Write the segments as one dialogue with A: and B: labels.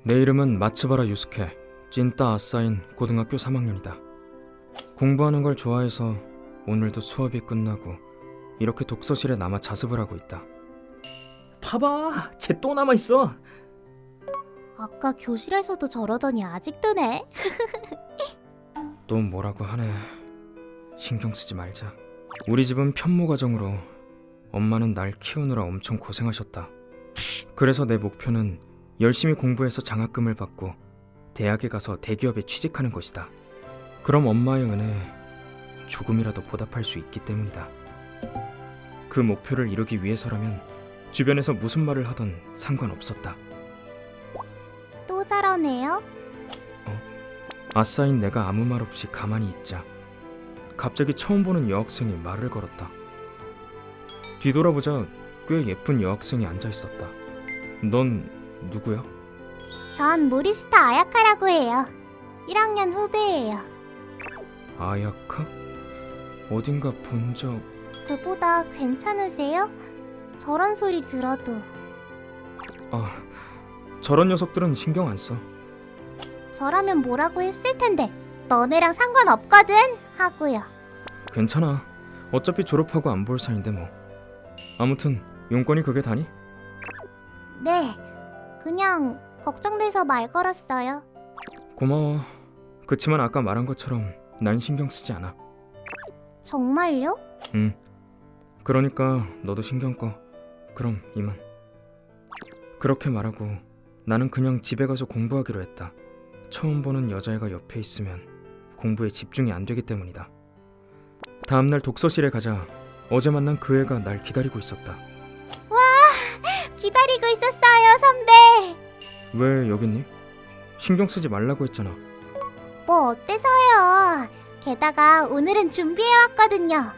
A: 내 이름은 마츠바라 유스케, 찐따 아싸인 고등학교 3학년이다. 공부하는 걸 좋아해서 오늘도 수업이 끝나고 이렇게 독서실에 남아 자습을 하고 있다.
B: 봐봐, 쟤 또 남아있어.
C: 아까 교실에서도 저러더니 아직도네.
A: 또 뭐라고 하네. 신경 쓰지 말자. 우리 집은 편모 가정으로 엄마는 날 키우느라 엄청 고생하셨다. 그래서 내 목표는 열심히 공부해서 장학금을 받고 대학에 가서 대기업에 취직하는 것이다. 그럼 엄마의 은혜에 조금이라도 보답할 수 있기 때문이다. 그 목표를 이루기 위해서라면 주변에서 무슨 말을 하던 상관없었다.
C: 또 저러네요.
A: 아싸인 내가 아무 말 없이 가만히 있자 갑자기 처음 보는 여학생이 말을 걸었다. 뒤돌아보자 꽤 예쁜 여학생이 앉아있었다. 넌 누구야?
C: 전 모리스타 아야카라고 해요. 1학년 후배예요.
A: 아야카? 어딘가 본 적...
C: 그보다 괜찮으세요? 저런 소리 들어도.
A: 저런 녀석들은 신경 안 써.
C: 저라면 뭐라고 했을 텐데 너네랑 상관없거든 하고요.
A: 괜찮아. 어차피 졸업하고 안 볼 사이인데 뭐. 아무튼 용건이 그게 다니?
C: 네, 그냥 걱정돼서 말 걸었어요.
A: 고마워. 그치만 아까 말한 것처럼 난 신경 쓰지 않아.
C: 정말요?
A: 응. 그러니까 너도 신경 꺼. 그럼 이만. 그렇게 말하고 나는 그냥 집에 가서 공부하기로 했다. 처음 보는 여자애가 옆에 있으면 공부에 집중이 안 되기 때문이다. 다음날 독서실에 가자 어제 만난 그 애가 날 기다리고 있었다.
C: 기다리고 있었어요, 선배.
A: 왜 여기 있니? 신경 쓰지 말라고 했잖아.
C: 뭐 어때서요? 게다가 오늘은 준비해왔거든요.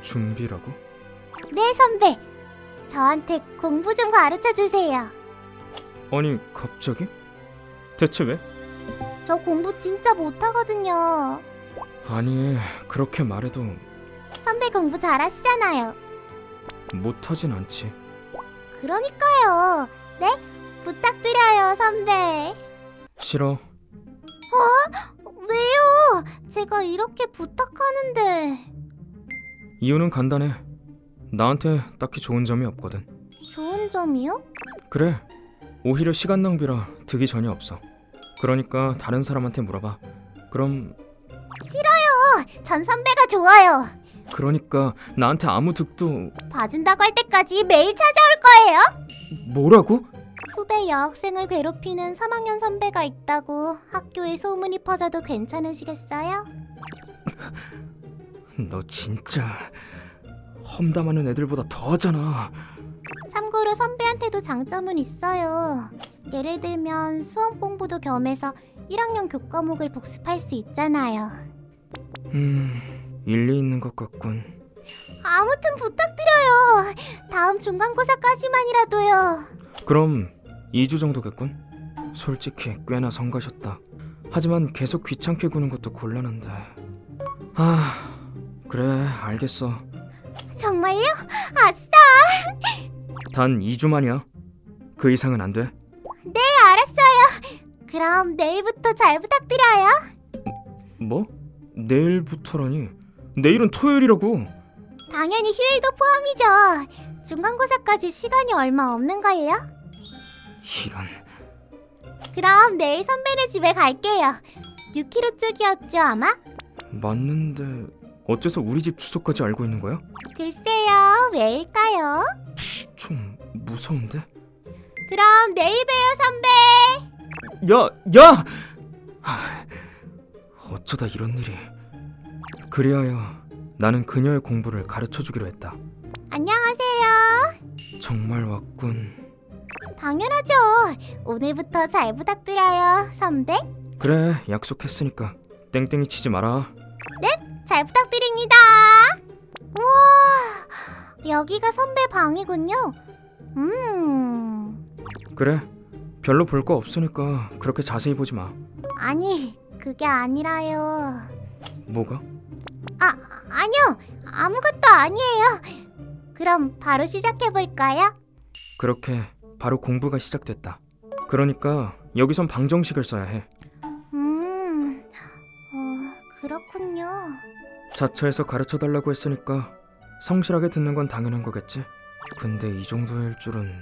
A: 준비라고?
C: 네, 선배. 저한테 공부 좀 가르쳐주세요.
A: 아니 갑자기? 대체 왜?
C: 저 공부 진짜 못하거든요.
A: 아니 그렇게 말해도
C: 선배 공부 잘하시잖아요.
A: 못하진 않지.
C: 그러니까요. 네? 부탁드려요, 선배.
A: 싫어.
C: 왜요? 제가 이렇게 부탁하는데.
A: 이유는 간단해. 나한테 딱히 좋은 점이 없거든.
C: 좋은 점이요?
A: 그래. 오히려 시간 낭비라 득이 전혀 없어. 그러니까 다른 사람한테 물어봐. 그럼
C: 전 선배가 좋아요.
A: 그러니까 나한테 아무 득도...
C: 봐준다고 할 때까지 매일 찾아올 거예요.
A: 뭐라고?
C: 후배 여학생을 괴롭히는 3학년 선배가 있다고 학교에 소문이 퍼져도 괜찮으시겠어요?
A: 너 진짜 험담하는 애들보다 더하잖아.
C: 참고로 선배한테도 장점은 있어요. 예를 들면 수험 공부도 겸해서 1학년 교과목을 복습할 수 있잖아요.
A: 일리 있는 것 같군.
C: 아무튼 부탁드려요. 다음 중간고사까지만이라도요.
A: 그럼 2주 정도겠군? 솔직히 꽤나 성가셨다. 하지만 계속 귀찮게 구는 것도 곤란한데. 그래 알겠어.
C: 정말요? 아싸!
A: 단 2주만이야. 그 이상은 안 돼.
C: 네, 알았어요. 그럼 내일부터 잘 부탁드려요.
A: 뭐? 내일부터라니? 내일은 토요일이라고.
C: 당연히 휴일도 포함이죠. 중간고사까지 시간이 얼마 없는 거예요.
A: 이런...
C: 그럼 내일 선배네 집에 갈게요. 6km 쪽이었죠, 아마?
A: 맞는데 어째서 우리 집 주소까지 알고 있는 거야?
C: 글쎄요, 왜일까요?
A: 좀 무서운데?
C: 그럼 내일 봬요, 선배.
A: 야! 어쩌다 이런 일이... 그리하여 나는 그녀의 공부를 가르쳐주기로 했다.
C: 안녕하세요.
A: 정말 왔군.
C: 당연하죠. 오늘부터 잘 부탁드려요, 선배.
A: 그래 약속했으니까 땡땡이 치지 마라.
C: 잘 부탁드립니다. 우와, 여기가 선배 방이군요.
A: 그래 별로 볼 거 없으니까 그렇게 자세히 보지 마.
C: 아니, 그게 아니라요.
A: 뭐가?
C: 아니요. 아무것도 아니에요. 그럼 바로 시작해볼까요?
A: 그렇게 바로 공부가 시작됐다. 그러니까 여기선 방정식을 써야 해.
C: 그렇군요.
A: 자처에서 가르쳐달라고 했으니까 성실하게 듣는 건 당연한 거겠지. 근데 이 정도일 줄은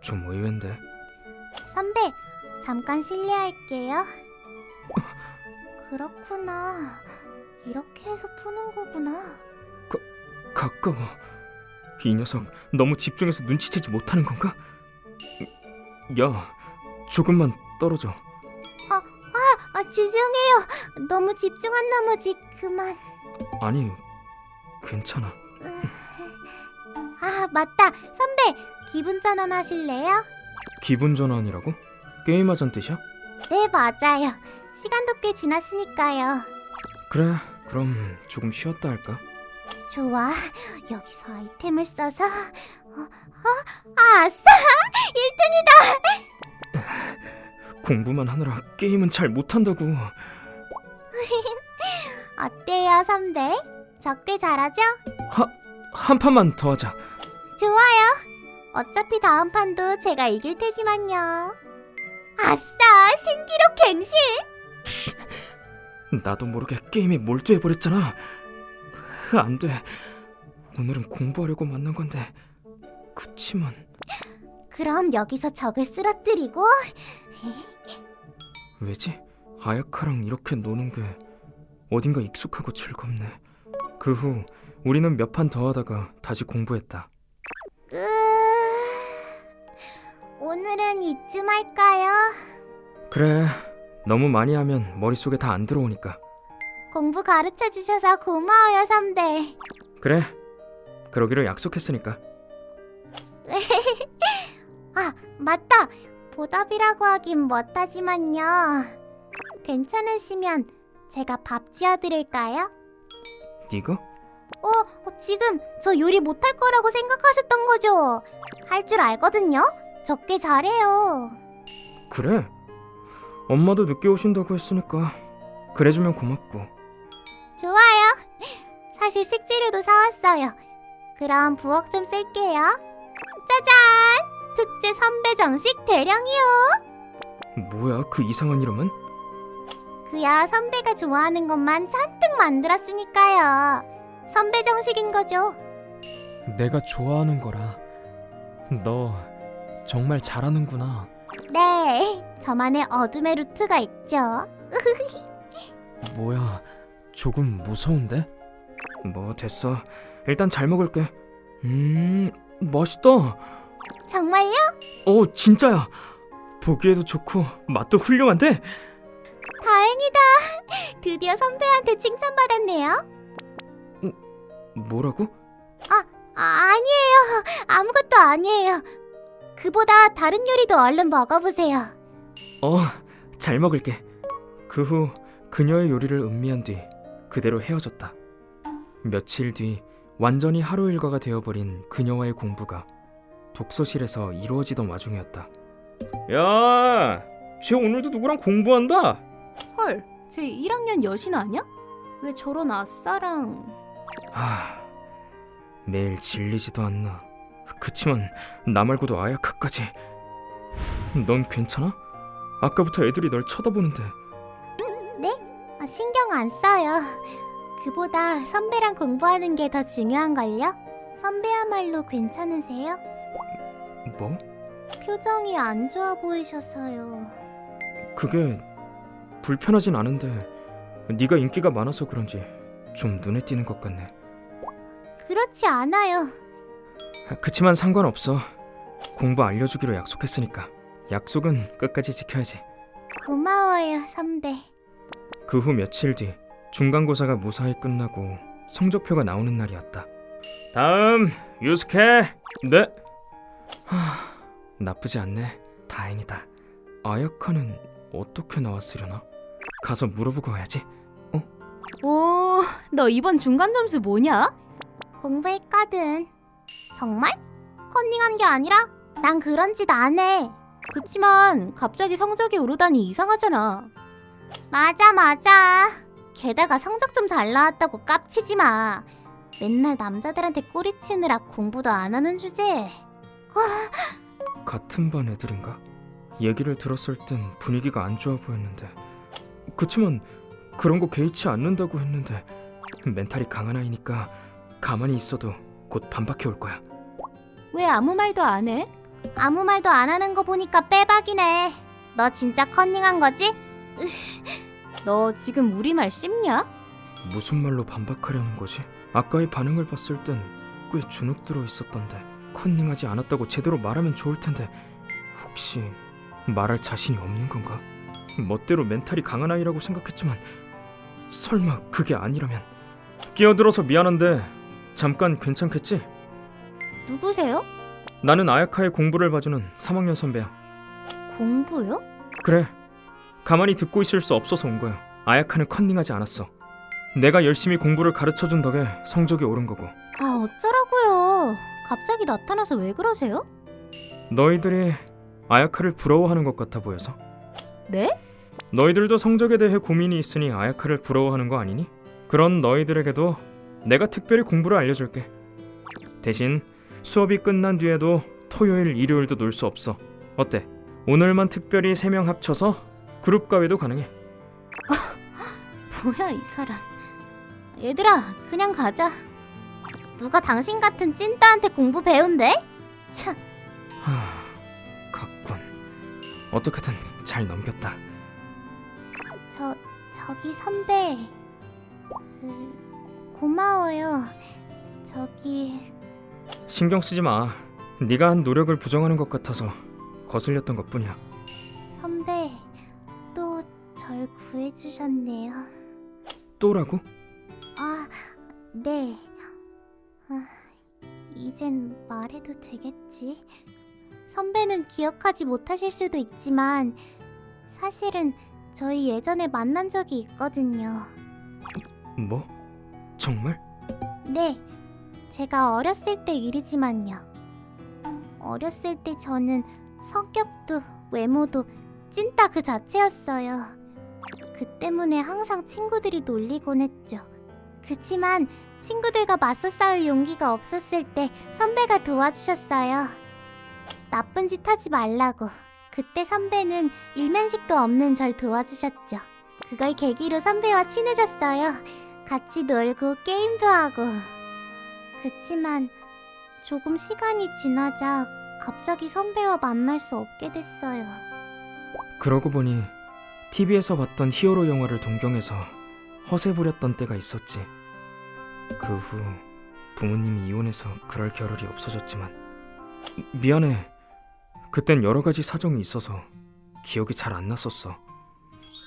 A: 좀 의외인데.
C: 선배, 잠깐 실례할게요. 그렇구나. 이렇게 해서 푸는 거구나.
A: 가까워. 이 녀석 너무 집중해서 눈치채지 못하는 건가? 야, 조금만 떨어져.
C: 죄송해요. 너무 집중한 나머지 그만.
A: 아니, 괜찮아.
C: 맞다. 선배, 기분 전환 하실래요?
A: 기분 전환이라고? 게임하자는 뜻이야?
C: 네, 맞아요. 시간도 꽤 지났으니까요.
A: 그래, 그럼 조금 쉬었다 할까?
C: 좋아. 여기서 아이템을 써서 아싸! 1등이다!
A: 공부만 하느라 게임은 잘 못한다고.
C: 어때요, 선배? 저 꽤 잘하죠?
A: 한 판만 더 하자.
C: 좋아요. 어차피 다음 판도 제가 이길 테지만요. 아싸! 신기록 갱신!
A: 나도 모르게 게임에 몰두해버렸잖아. 안 돼. 오늘은 공부하려고 만난 건데. 그치만
C: 그럼 여기서 적을 쓰러뜨리고
A: 왜지? 아야카랑 이렇게 노는 게 어딘가 익숙하고 즐겁네. 그 후 우리는 몇 판 더 하다가 다시 공부했다.
C: 오늘은 이쯤 할까요?
A: 그래, 너무 많이 하면 머릿속에 다 안 들어오니까.
C: 공부 가르쳐 주셔서 고마워요, 선배.
A: 그래, 그러기로 약속했으니까.
C: 맞다. 보답이라고 하긴 못하지만요. 괜찮으시면 제가 밥 지어드릴까요?
A: 네가?
C: 지금 저 요리 못할 거라고 생각하셨던 거죠? 할 줄 알거든요. 저 꽤 잘해요.
A: 그래? 엄마도 늦게 오신다고 했으니까 그래주면 고맙고.
C: 좋아요. 사실 식재료도 사왔어요. 그럼 부엌 좀 쓸게요. 짜잔! 특제 선배 정식 대령이요.
A: 뭐야 그 이상한 이름은?
C: 그야 선배가 좋아하는 것만 잔뜩 만들었으니까요. 선배 정식인 거죠.
B: 내가 좋아하는 거라. 너 정말 잘하는구나.
C: 네, 저만의 어둠의 루트가 있죠.
B: 뭐야, 조금 무서운데?
A: 뭐 됐어. 일단 잘 먹을게. 맛있다.
C: 정말요?
A: 진짜야. 보기에도 좋고 맛도 훌륭한데?
C: 다행이다. 드디어 선배한테 칭찬받았네요.
A: 뭐라고?
C: 아니에요. 아무것도 아니에요. 그보다 다른 요리도 얼른 먹어보세요.
A: 잘 먹을게. 그 후 그녀의 요리를 음미한 뒤 그대로 헤어졌다. 며칠 뒤 완전히 하루 일과가 되어버린 그녀와의 공부가 독서실에서 이루어지던 와중이었다. 야, 쟤 오늘도 누구랑 공부한다?
D: 헐, 쟤 1학년 여신 아냐? 왜 저런 아싸랑...
A: 매일 질리지도 않나. 그치만 나 말고도 아야카까지. 넌 괜찮아? 아까부터 애들이 널 쳐다보는데.
C: 신경 안 써요. 그보다 선배랑 공부하는 게 더 중요한걸요? 선배야말로 괜찮으세요?
A: 뭐?
C: 표정이 안 좋아 보이셔서요.
A: 그게 불편하진 않은데 네가 인기가 많아서 그런지 좀 눈에 띄는 것 같네.
C: 그렇지 않아요.
A: 그치만 상관없어. 공부 알려주기로 약속했으니까 약속은 끝까지 지켜야지.
C: 고마워요, 선배.
A: 그 후 며칠 뒤 중간고사가 무사히 끝나고 성적표가 나오는 날이었다. 다음 유스케. 네. 나쁘지 않네. 다행이다. 아야카는 어떻게 나왔으려나? 가서 물어보고 와야지.
D: 오, 너 이번 중간 점수 뭐냐?
C: 공부했거든. 정말? 컨닝한 게 아니라 난 그런 짓 안 해.
D: 그치만 갑자기 성적이 오르다니 이상하잖아.
C: 맞아. 게다가 성적 좀 잘 나왔다고 깝치지 마. 맨날 남자들한테 꼬리치느라 공부도 안 하는 주제.
A: 같은 반 애들인가? 얘기를 들었을 땐 분위기가 안 좋아 보였는데 그치만 그런 거 개의치 않는다고 했는데 멘탈이 강한 아이니까 가만히 있어도 곧 반박해 올 거야.
D: 왜 아무 말도 안 해?
C: 아무 말도 안 하는 거 보니까 빼박이네. 너 진짜 컨닝한 거지?
D: 너 지금 우리 말 씹냐?
A: 무슨 말로 반박하려는 거지? 아까의 반응을 봤을 땐 꽤 주눅 들어 있었던데 컨닝하지 않았다고 제대로 말하면 좋을 텐데 혹시 말할 자신이 없는 건가? 멋대로 멘탈이 강한 아이라고 생각했지만 설마 그게 아니라면 끼어들어서 미안한데 잠깐 괜찮겠지?
D: 누구세요?
A: 나는 아야카의 공부를 봐주는 3학년 선배야.
D: 공부요?
A: 그래, 가만히 듣고 있을 수 없어서 온 거야. 아야카는 컨닝하지 않았어. 내가 열심히 공부를 가르쳐준 덕에 성적이 오른 거고.
D: 아, 어쩌라고요? 갑자기 나타나서 왜 그러세요?
A: 너희들이 아야카를 부러워하는 것 같아 보여서.
D: 네?
A: 너희들도 성적에 대해 고민이 있으니 아야카를 부러워하는 거 아니니? 그런 너희들에게도 내가 특별히 공부를 알려줄게. 대신 수업이 끝난 뒤에도 토요일, 일요일도 놀 수 없어. 어때? 오늘만 특별히 3명 합쳐서 그룹 과외도 가능해.
D: 뭐야 이 사람. 얘들아, 그냥 가자.
C: 누가 당신 같은 찐따한테 공부 배운대? 참.
A: 갔군. 어떻게든 잘 넘겼다.
C: 저기 선배. 고마워요.
A: 신경 쓰지 마. 네가 한 노력을 부정하는 것 같아서 거슬렸던 것뿐이야.
C: 선배 또 절 구해주셨네요.
A: 또라고?
C: 아, 네. 이젠 말해도 되겠지? 선배는 기억하지 못하실 수도 있지만 사실은 저희 예전에 만난 적이 있거든요.
A: 뭐? 정말?
C: 네, 제가 어렸을 때 일이지만요. 어렸을 때 저는 성격도 외모도 찐따 그 자체였어요. 그 때문에 항상 친구들이 놀리곤 했죠. 그치만 친구들과 맞서 싸울 용기가 없었을 때 선배가 도와주셨어요. 나쁜 짓 하지 말라고. 그때 선배는 일면식도 없는 절 도와주셨죠. 그걸 계기로 선배와 친해졌어요. 같이 놀고 게임도 하고. 그치만 조금 시간이 지나자 갑자기 선배와 만날 수 없게 됐어요.
A: 그러고 보니 TV에서 봤던 히어로 영화를 동경해서 허세 부렸던 때가 있었지. 그 후 부모님이 이혼해서 그럴 겨를이 없어졌지만 미안해. 그땐 여러 가지 사정이 있어서 기억이 잘 안 났었어.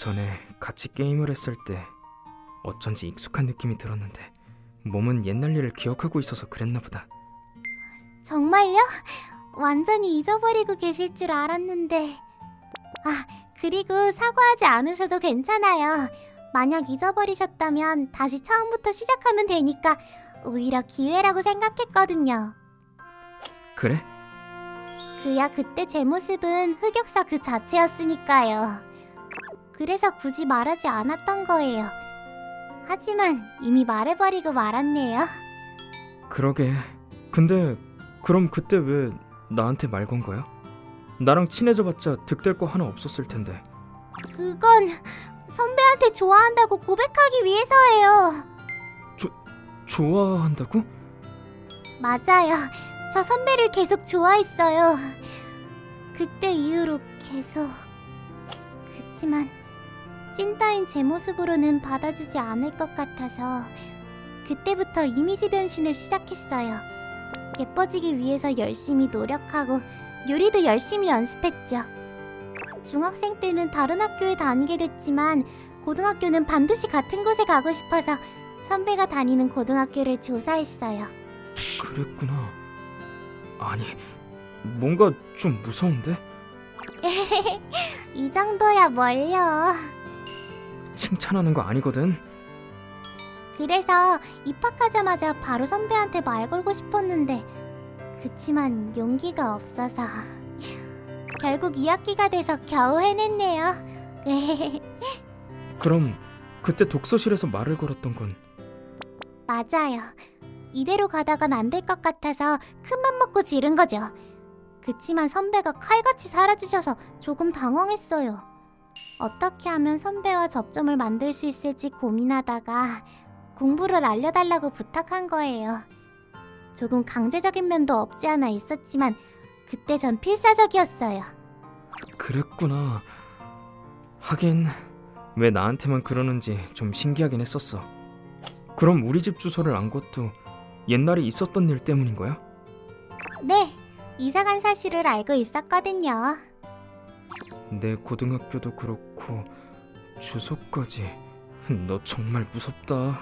A: 전에 같이 게임을 했을 때 어쩐지 익숙한 느낌이 들었는데 몸은 옛날 일을 기억하고 있어서 그랬나 보다.
C: 정말요? 완전히 잊어버리고 계실 줄 알았는데. 그리고 사과하지 않으셔도 괜찮아요. 만약 잊어버리셨다면 다시 처음부터 시작하면 되니까 오히려 기회라고 생각했거든요.
A: 그래?
C: 그야 그때 제 모습은 흑역사 그 자체였으니까요. 그래서 굳이 말하지 않았던 거예요. 하지만 이미 말해버리고 말았네요.
A: 그러게. 근데 그럼 그때 왜 나한테 말 건 거야? 나랑 친해져봤자 득될 거 하나 없었을 텐데.
C: 그건 선배한테 좋아한다고 고백하기 위해서예요.
A: 좋아한다고?
C: 맞아요. 저 선배를 계속 좋아했어요. 그때 이후로 계속. 그치만 찐따인 제 모습으로는 받아주지 않을 것 같아서 그때부터 이미지 변신을 시작했어요. 예뻐지기 위해서 열심히 노력하고 요리도 열심히 연습했죠. 중학생 때는 다른 학교에 다니게 됐지만 고등학교는 반드시 같은 곳에 가고 싶어서 선배가 다니는 고등학교를 조사했어요.
A: 그랬구나. 아니, 뭔가 좀 무서운데?
C: 이 정도야 뭘요.
A: 칭찬하는 거 아니거든.
C: 그래서 입학하자마자 바로 선배한테 말 걸고 싶었는데 그치만 용기가 없어서 결국 2학기가 돼서 겨우 해냈네요.
A: 그럼 그때 독서실에서 말을 걸었던 건
C: 맞아요. 이대로 가다간 안 될 것 같아서 큰 맘 먹고 지른 거죠. 그치만 선배가 칼같이 사라지셔서 조금 당황했어요. 어떻게 하면 선배와 접점을 만들 수 있을지 고민하다가 공부를 알려달라고 부탁한 거예요. 조금 강제적인 면도 없지 않아 있었지만 그때 전 필사적이었어요.
A: 그랬구나. 하긴 왜 나한테만 그러는지 좀 신기하긴 했었어. 그럼 우리 집 주소를 안 것도 옛날에 있었던 일 때문인 거야?
C: 네, 이사간 사실을 알고 있었거든요.
A: 내 고등학교도 그렇고 주소까지. 너 정말 무섭다.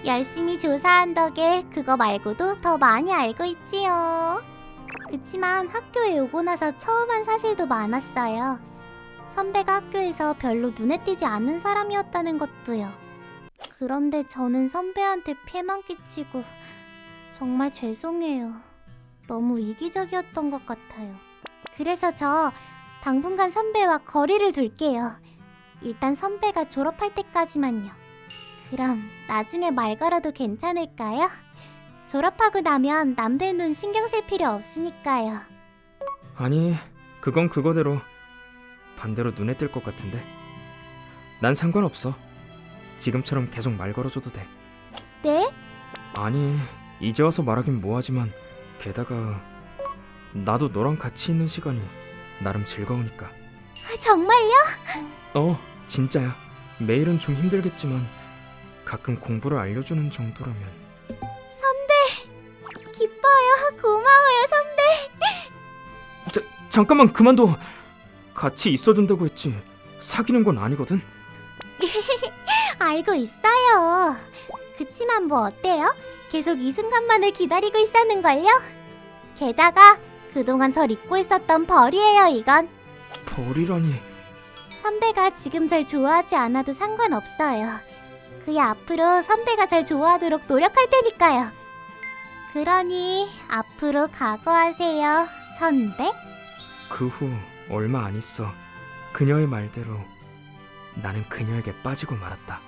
C: 열심히 조사한 덕에 그거 말고도 더 많이 알고 있지요. 그치만 학교에 오고 나서 처음 한 사실도 많았어요. 선배가 학교에서 별로 눈에 띄지 않는 사람이었다는 것도요. 그런데 저는 선배한테 폐만 끼치고 정말 죄송해요. 너무 이기적이었던 것 같아요. 그래서 저 당분간 선배와 거리를 둘게요. 일단 선배가 졸업할 때까지만요. 그럼 나중에 말 걸어도 괜찮을까요? 졸업하고 나면 남들 눈 신경 쓸 필요 없으니까요.
A: 아니, 그건 그거대로 반대로 눈에 띌 것 같은데. 난 상관없어. 지금처럼 계속 말 걸어줘도 돼.
C: 네?
A: 아니, 이제 와서 말하긴 뭐하지만 게다가 나도 너랑 같이 있는 시간이 나름 즐거우니까.
C: 정말요?
A: 진짜야. 매일은 좀 힘들겠지만 가끔 공부를 알려주는 정도라면.
C: 기뻐요. 고마워요, 선배.
A: 잠깐만 그만둬. 같이 있어준다고 했지 사귀는 건 아니거든.
C: 알고 있어요. 그치만 뭐 어때요? 계속 이 순간만을 기다리고 있었는걸요? 게다가 그동안 절 잊고 있었던 벌이에요, 이건.
A: 벌이라니.
C: 선배가 지금 절 좋아하지 않아도 상관없어요. 그야 앞으로 선배가 절 좋아하도록 노력할 테니까요. 그러니 앞으로 각오하세요, 선배.
A: 그 후 얼마 안 있어 그녀의 말대로 나는 그녀에게 빠지고 말았다.